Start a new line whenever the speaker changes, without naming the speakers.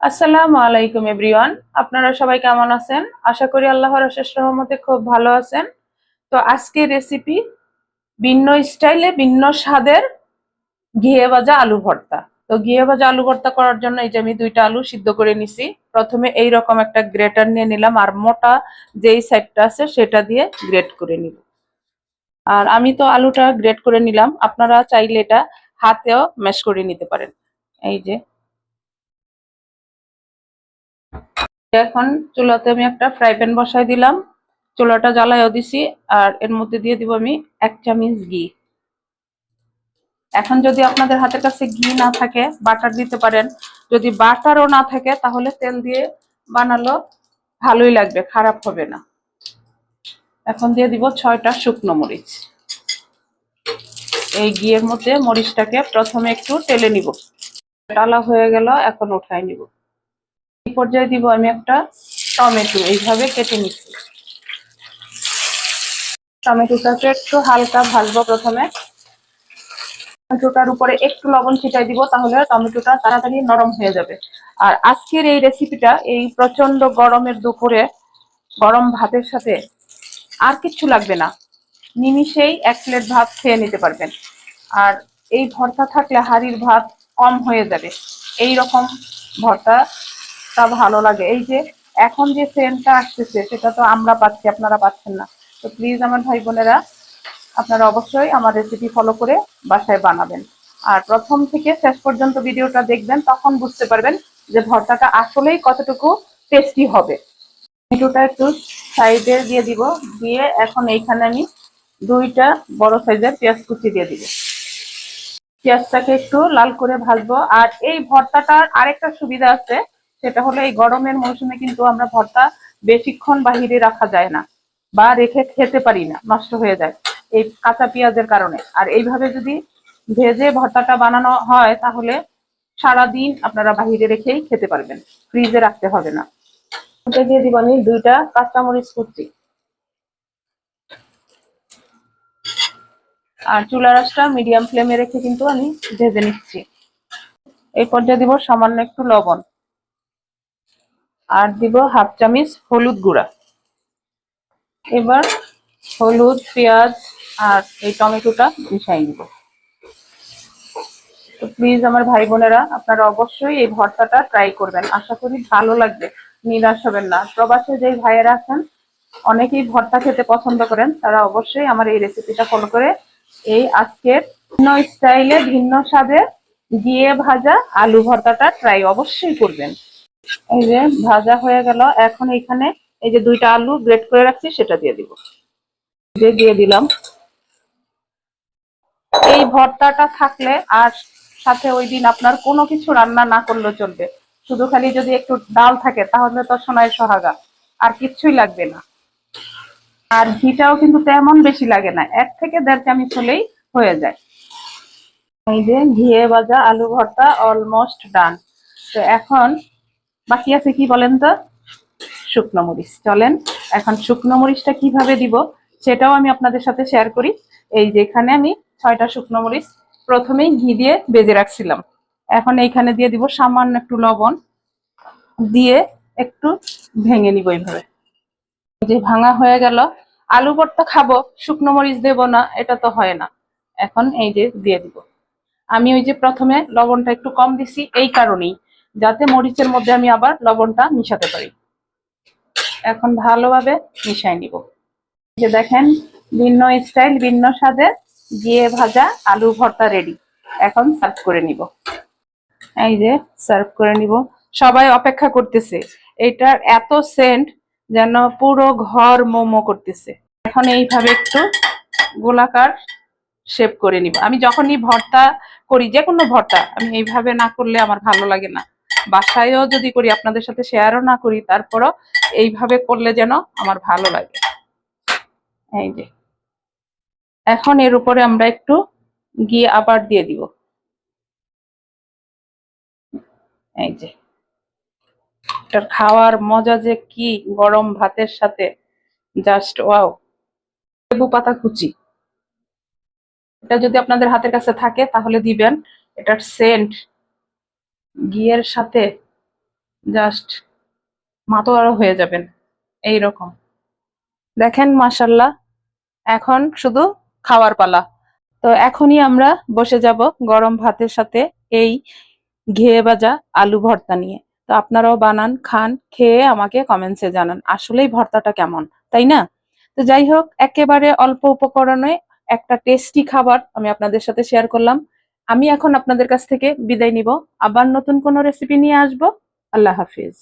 আসসালামু আলাইকুম এভরিওয়ান। আপনারা সবাই কেমন আছেন? আশা করি আল্লাহর অশেষ রহমতে খুব ভালো আছেন। তো আজকে রেসিপি ভিন্ন স্টাইলে ভিন্ন স্বাদের ঘিয়ে ভাজা আলু ভর্তা। তো ঘিয়ে ভাজা আলু ভর্তা করার জন্য এই যে আমি দুইটা আলু সিদ্ধ করে নিছি। প্রথমে এই রকম একটা গ্রেটার নিয়ে নিলাম, আর মোটা যেই সাইডটা আছে সেটা দিয়ে গ্রেট করে নিব। আর আমি তো আলুটা গ্রেট করে নিলাম, আপনারা চাইলে এটা হাতেও ম্যাশ করে নিতে পারেন। এই যে এখন চুলাতে আমি একটা ফ্রাই প্যান বসাই দিলাম, চুলাটা জ্বালাইও দিছি। আর এর মধ্যে দিয়ে দিব আমি 1 চামচ ঘি। এখন যদি আপনাদের হাতের কাছে ঘি না থাকে বাটার দিতে পারেন, যদি বাটারও না থাকে তাহলে তেল দিয়ে বানালো ভালোই লাগবে, খারাপ হবে না। এখন দিয়ে দিব 6টা শুকনো মরিচ। এই ঘিয়ের মধ্যে মরিচটাকে প্রথমে একটু টেলে নিব। টালা হয়ে গেল, এখন উঠাই নিব। এই পর্যায়ে দিব আমি একটা টমেটো এইভাবে কেটে নিচ্ছি। টমেটোটাকে একটু হালকা ভাজবো প্রথমে। টমেটোটার উপরে একটু লবণ ছিটাই দিব, তাহলে টমেটোটা তাড়াতাড়ি নরম হয়ে যাবে। আর আজকের এই রেসিপিটা এই প্রচন্ড গরমের দুপুরে গরম ভাতের সাথে আর কিচ্ছু লাগবে না, নিমিষেই 1 প্লেট ভাত খেয়ে নিতে পারবেন। আর এই ভর্তা থাকলে হাঁড়ির ভাত কম হয়ে যাবে। এই রকম ভর্তাটা ভালো লাগে। এই যে এখন যে সেন্টটা আসতেছে সেটা তো আমরা পাচ্ছি, আপনারা পাচ্ছেন না। তো প্লিজ আমার ভাই বোনেরা, আপনারা অবশ্যই আমার রেসিপি ফলো করে বাসায় বানাবেন। আর প্রথম থেকে শেষ পর্যন্ত ভিডিওটা দেখবেন, তখন বুঝতে পারবেন যে ভর্তাটা আসলেই কতটুকু টেস্টি হবে। টমেটোটা একটু সাইডে দিয়ে দিব, দিয়ে এখন এইখানে আমি 2টা বড় সাইজের পেঁয়াজ কুচি দিয়ে দিব। পেঁয়াজটাকে একটু লাল করে ভাজবো। আর এই ভর্তাটার আরেকটা সুবিধা আছে, সেটা হলো এই গরমের মৌসুমে কিন্তু আমরা ভর্তা বেশিক্ষণ বাহিরে রাখা যায় না, বা রেখে খেতে পারি না, নষ্ট হয়ে যায় এই কাঁচা পেঁয়াজের কারণে। আর এইভাবে যদি ভেজে ভর্তাটা বানানো হয় তাহলে সারাদিন আপনারা বাহিরে রেখেই খেতে পারবেন, ফ্রিজে রাখতে হবে না। দিয়ে দিব আমি 2টা কাঁচামরিচ কুচি। আর চুলার আঁচটা মিডিয়াম ফ্লেমে রেখে কিন্তু আমি ভেজে নিচ্ছি। এই পর্যায়ে দিব সামান্য একটু লবণ, আর দিব 1/2 চামচ হলুদ গুঁড়া। এবার হলুদ, পেঁয়াজ আর এই টমেটোটা মিশাই নিব। তো প্লিজ আমার ভাই বোনেরা, আপনারা অবশ্যই এই ভর্তাটা ট্রাই করবেন, আশা করি ভালো লাগবে, নিরাশ হবেন না। প্রবাসে যেই ভাইয়েরা আছেন অনেকেই ভর্তা খেতে পছন্দ করেন, তারা অবশ্যই আমার এই রেসিপিটা ফলো করে এই আজকের ভিন্ন স্টাইলে ভিন্ন স্বাদে ঘিয়ে ভাজা আলু ভর্তাটা ট্রাই অবশ্যই করবেন। এই যে ভাজা হয়ে গেল, এখন এখানে এই যে 2টা আলু গ্রেট করে রাখছি সেটা দিয়ে দিব। দিয়ে দিলাম। এই ভর্তাটা থাকলে আর সাথে ওই দিন আপনার কোনো কিছু রান্না না করলেও চলবে, শুধু খালি যদি একটু ডাল থাকে তাহলে তো সোনায় সোহাগা, আর কিচ্ছুই লাগবে না। আর ঘিটাও কিন্তু তেমন বেশি লাগে না, 1 থেকে 1.5 চামচ হলেই হয়ে যায়। এই যে ঘিয়ে ভাজা আলু ভর্তা অলমোস্ট ডান। তো এখন বাকি আছে কি বলেন তো? শুকনো মরিচ। চলেন এখন শুকনো মরিচটা কিভাবে দিব সেটাও আমি আপনাদের সাথে শেয়ার করি। এই যে এখানে আমি 6টা শুকনো মরিচ প্রথমেই ঘি দিয়ে ভেজে রাখছিলাম, এখন এইখানে দিয়ে দিব সামান্য একটু লবণ, দিয়ে একটু ভেঙে নিব এইভাবে। যে ভাঙা হয়ে গেল। আলু ভর্তা খাবো শুকনো মরিচ দেব না, এটা তো হয় না। এখন এই যে দিয়ে দিব। আমি ওই যে প্রথমে লবণটা একটু কম দিছি এই কারণেই, যাতে মরিচের মধ্যে আমি আবার লবণটা মিশাতে পারি। এখন ভালোভাবে মিশাই নিব। যে দেখেন ভিন্ন স্টাইল ভিন্ন স্বাদে ঘিয়ে ভাজা আলু ভর্তা রেডি। এখন সার্ভ করে নিব। এই যে সার্ভ করে নিব। সবাই অপেক্ষা করতেছে, এটার এত সেন্ট যেন পুরো ঘর মোমো করতেছে। এখন এইভাবে একটু গোলাকার শেপ করে নিব। আমি যখনই ভর্তা করি, যে কোনো ভর্তা, আমি এইভাবে না করলে আমার ভালো লাগে না। বাসায়ও যদি করি, আপনাদের সাথে শেয়ারও না করি, তারপরও এইভাবে করলে যেন আমার ভালো লাগে। এই যে এখন এর উপরে আমরা একটু ঘি আবার দিয়ে দিব। এই যে এটার খাওয়ার মজা যে কি, গরম ভাতের সাথে জাস্ট ওয়াও। লেবু পাতা কুচি, এটা যদি আপনাদের হাতের কাছে থাকে তাহলে দিবেন। এটার সেন্ট ঘিয়ের সাথে জাস্ট মাতোয়ারা হয়ে যাবেন এইরকম। দেখেন মাশাল্লাহ, এখন শুধু খাওয়ার পালা। তো এখনই আমরা বসে যাব গরম ভাতের সাথে এই ঘিয়ে ভাজা আলু ভর্তা নিয়ে। তো আপনারাও বানান, খান, খেয়ে আমাকে কমেন্টসে জানান আসলেই ভর্তাটা কেমন, তাই না? তো যাই হোক, একেবারে অল্প উপকরণে একটা টেস্টি খাবার আমি আপনাদের সাথে শেয়ার করলাম। আমি এখন আপনাদের কাছ থেকে বিদায় নিব, আবার নতুন কোনো রেসিপি নিয়ে আসবো। আল্লাহ হাফিজ।